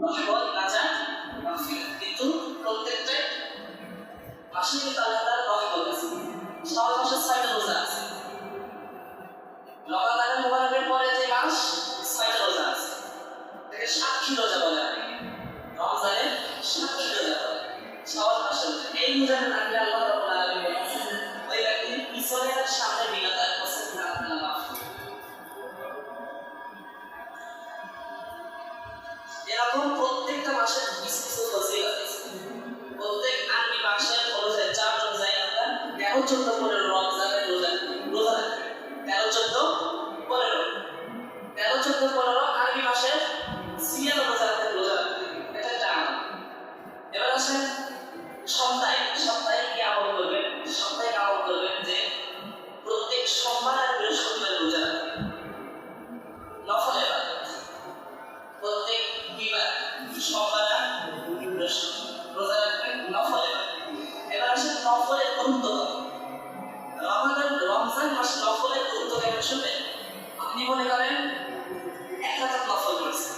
রহমত, নাজাত, মাগফিরাত। কিন্তু প্রত্যেকটা মাসে কিন্তু আল্লাহ তাআলার রহমত আছে। শাওয়াল মাসে 6টা রোজা আছে। রমাদানের মুবারকের পরে যে মাস 6টা রোজা আছে, এটাকে সাক্ষী রোজা বলে। রমজানের সাক্ষী রোজা বলে, শাওয়াল মাসের এই রোজাটা রাখলে আল্লাহ রাব্বুল আলামিন বলেছেন ওই ব্যক্তির পিছনে আর সামনে বিনা তার গুনাহ আল্লাহ মাফ করে। এরকম প্রত্যেকটা মাসের কিছু কিছু ফজিলত আছে। প্রত্যেক আরবি মাসের অনুযায়ী 4 রোজায় আমরা 13, 14, 15 রমজানের রোজা রাখি। 13, 14, 15 13, 14, 15 আরবি মাসের সিয়াম রোজা রাখি। এটা একটা আমল। এবার আসেন সপ্তাহে কি আমল করবেন? সপ্তাহে আমল করবেন যে প্রত্যেক সোমবার আর বৃহস্পতিবার রোজা রাখবেন, নফল ইবাদত। প্রত্যেক সোমবার আর বৃহস্পতিবার রোজা রাখবেন, নফল ইবাদত। এবার আসেন নফলের গুরুত্ব কত? রমজান মাস নফলের গুরুত্ব কেমন শুনবেন? আপনি মনে করেন 1 রাকাত নফল পড়ছেন,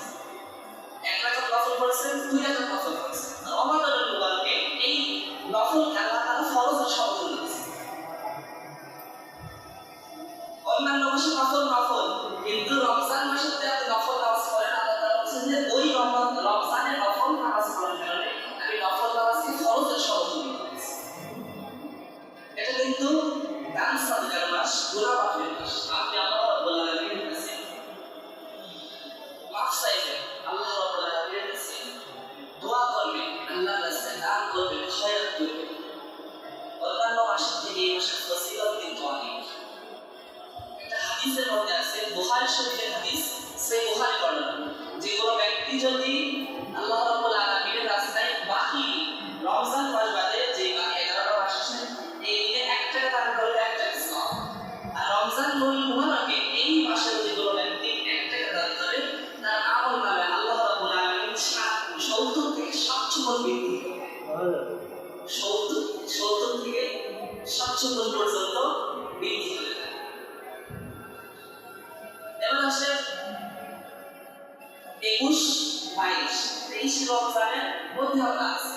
1 রাকাত নফল পড়ছেন, 2 রাকাত নফল পড়ছেন। রমাদানের মুবারকে এই নফল আল্লাহ তাআলা ফরজের সমতুল্য দিয়েছেন। অন্যান্য মাসে নফল, কিন্তু রমজান মাসে আপনি নফল নামাজ পড়েন, আল্লাহ তাআলা বলেছেন যে ওই রমজানের নফল নামাজ পড়ার কারণে আমি নফল নামাজকে ফরজের সমতুল্য দিয়েছি। এটা কিন্তু দান সাদকার মাস, গুনাহ মাফের মাস। আপনি আল্লাহ রাব্বুল আলামিনের কাছে মাফ চাইবেন, আল্লাহ রাব্বুল আলামিনের কাছে দোয়া করবেন, আল্লাহর কাছে দান করবেন, খয়রাত করবেন। অন্যান্য মাসের থেকে এই মাসের ফজিলত কিন্তু অনেক। একটা হাদিসের মধ্যে আছে, বুখারী শরীফের হাদিস, সেই বুখারী বর্ণনা, যে কোনো ব্যক্তি যদি আল্লাহ রাব্বুল আলামিনের রাস্তায় বাকি রমজান মাস বাদে যে বাকি 11টা মাস আছে এই দিনে 1 টাকা দান করলে 1 টাকা সওয়াব। আর রমজান মুবারকে এই মাসে যদি কোনো ব্যক্তি 1 টাকা দান করে তার আমল নামে আল্লাহ রাব্বুল আলামিন 70 থেকে 700 গুণ বৃদ্ধি করে। 70 থেকে 700 গুণ পর্যন্ত বৃদ্ধি করে। এবার আসে 21, 22, 23 রমজানের মধ্যে আমরা আছি।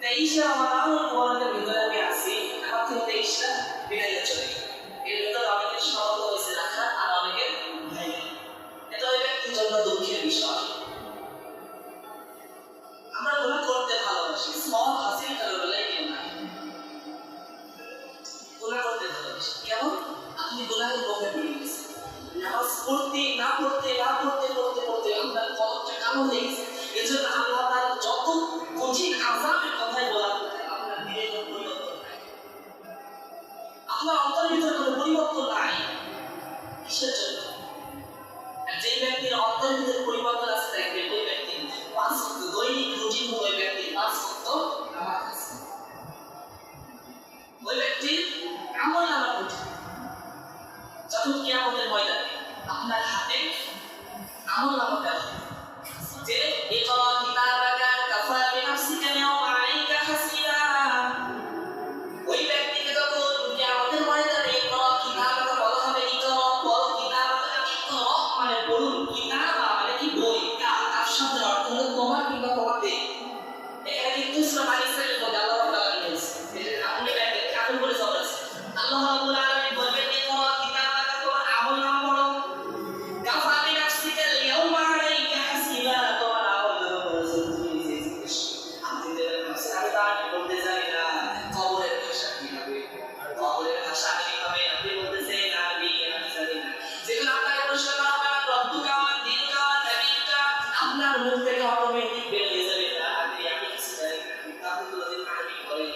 23 রমাদানের মুবারকের ভিতরে আমি আছি, আমার থেকে 23টা বিদায় চলে গেল। এর ভিতরে অনেকের সফল হয়েছে রাখা, আর অনেকের হয় না। এটা ওই ব্যক্তির জন্য দুঃখের বিষয়। আমরা গুনাহ করতে ভালোবাসি, সওয়াব হাসিল করার বেলায় কেউ নাই। গুনাহ করতে ভালোবাসি, কেমন? আপনি গুনাহের মুখে পড়ে গেছেন, নামাজ পড়তে আপনার কলবটা কালো হয়ে গেছে। এজন্য আল্লাহ তাআলা যত কঠিন আযাবের কথাই বলা হচ্ছে আপনার দিলে কোনো পরিবর্তন নাই, আপনার অন্তরের ভিতরে কোনো পরিবর্তন নাই। কিসের জন্য? যে ব্যক্তির অন্তরের ভিতরে পরিবর্তন আছে দেখবেন ওই ব্যক্তি 5 ওয়াক্ত দৈনিক রুটিন, ওই ব্যক্তি 5 ওয়াক্ত নামাজ আছে, ওই ব্যক্তির আমল নামা কঠিন। যখন কিয়ামতের ময়দানে আপনার হাতে আমল নামা দেওয়া যে ইকরা কিতাবাকা কাফা বিনাফসিকা ইয়াওমা আলাইকা হাসিবা, ওই ব্যক্তিকে যখন কিয়ামতের ময়দানে ইকরা কিতাবাকা বলা হবে, ইকরা পড়ো, কিতাবাকা ইকরা মানে পড়ুন, কিতাবা মানে কি বই, কাফ শব্দের অর্থ হলো তোমার কিংবা তোমাদের। এখানে কিন্তু সূরা আল ইসরাঈলের মধ্যে আল্লাহ রাব্বুল আলামিন বলেছেন যে আপনি ব্যক্তিকে কাফির বলে বলেছেন। আল্লাহ রাব্বুল আলামিন বলবেন ইকরা কিতাবাকা, তোমার আমল নামা পড়ো, কাফা বিনাফসিকা ইয়াওমা আলাইকা হাসিবা, তোমার আমল নামা পড়েছেন তুমি নিজে জিজ্ঞেস। আপনি দেবেন আমি তো আর বলতে চাই না কবরের ভাষা কি হবে, কবরের ভাষা কি হবে আপনি বলতেছেন আমি জানি না। যেখানে আপনাকে প্রশ্ন করা হবে আমার রব্বুকা ওয়া দীনুকা ওয়া নাবিয়ুকা, আপনার মুখ থেকে অটোমেটিক বের হয়ে যাবে আমি কিছু জানি না, আপনি কোনদিন আরবি পড়েন,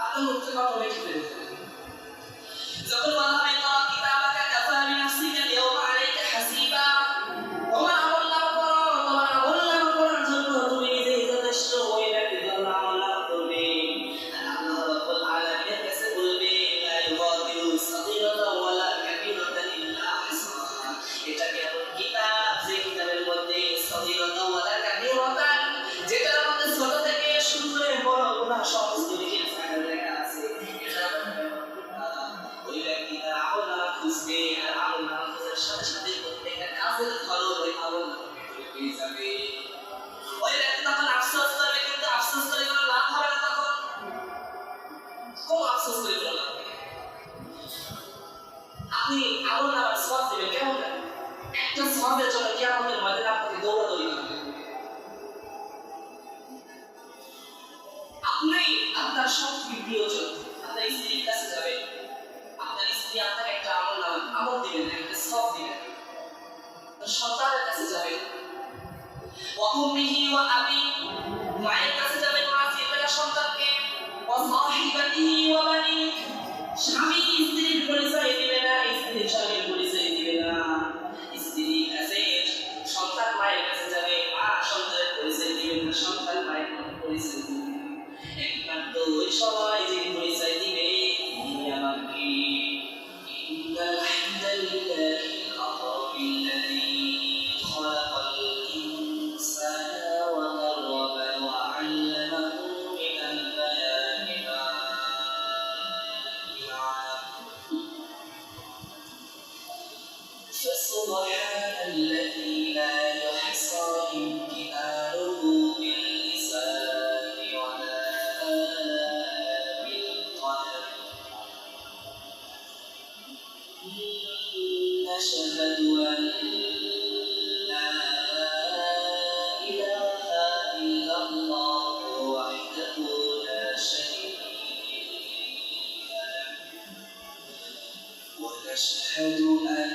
আপনার মুখ থেকে অটোমেটিক বের হয়ে যাবে। সওয়াবের জন্য কিয়ামতের ময়দানে আপনাকে দৌড়াদৌড়ি করতে হবে। আপনি আপনার সবথেকে প্রিয়জন আপনার স্ত্রীর কাছে যাবেন, আপনার স্ত্রী আপনাকে একটা আমল দিবেন, একটা সওয়াব দিবেন। সন্তানের কাছে যাবেন, ওয়া উম্মিহি ওয়া আবি, মায়ের কাছে যাবেন, মা চিনবে সন্তানকে, ওয়া সাহিবাতিহি ওয়া বানি, স্বামী স্ত্রীর পরিচয় দিবে না, স্ত্রী স্বামীর পরিচয় দিবে না। স্ত্রীর কাছে সন্তান মায়ের কাছে যাবে, মা সন্তানের পরিচয় দিবে না, সন্তান মায়ের পরিচয় দিবে না। একমাত্র ওই সময় যে পরিচয় দিবে তিনি আমাকে। ইন্নাল হামদালিল্লাহি আল-আযীমিল্লাযী খালাকাল ইনসানা ওয়া কাররামাহু ওয়া 'আল্লামাহু মিনাল বায়ানি মা فسبحان الذي لا يحصى امتثاله باللسان ولا بالقلم نشهد أن لا إله إلا الله وحده لا شريك له ونشهد أن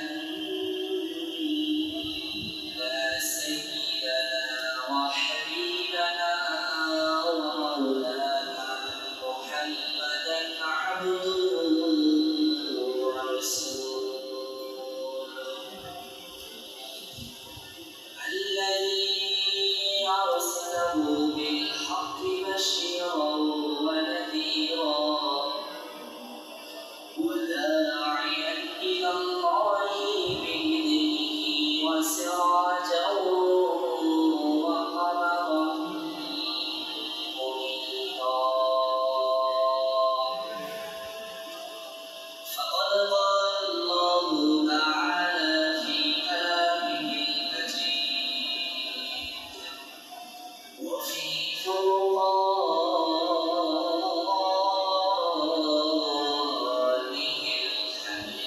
سيدنا وحبيبنا ومولانا محمدا عبده ورسوله الذي أرسله بالحق بشيرا ونذيرا وداعيا إلى الله بإذنه وسراجا وقمرا منيرا. فقد قال الله تعالى في كلامه المجيد وفي فرقانه الحميد.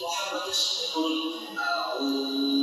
محمد الشكر أعوذ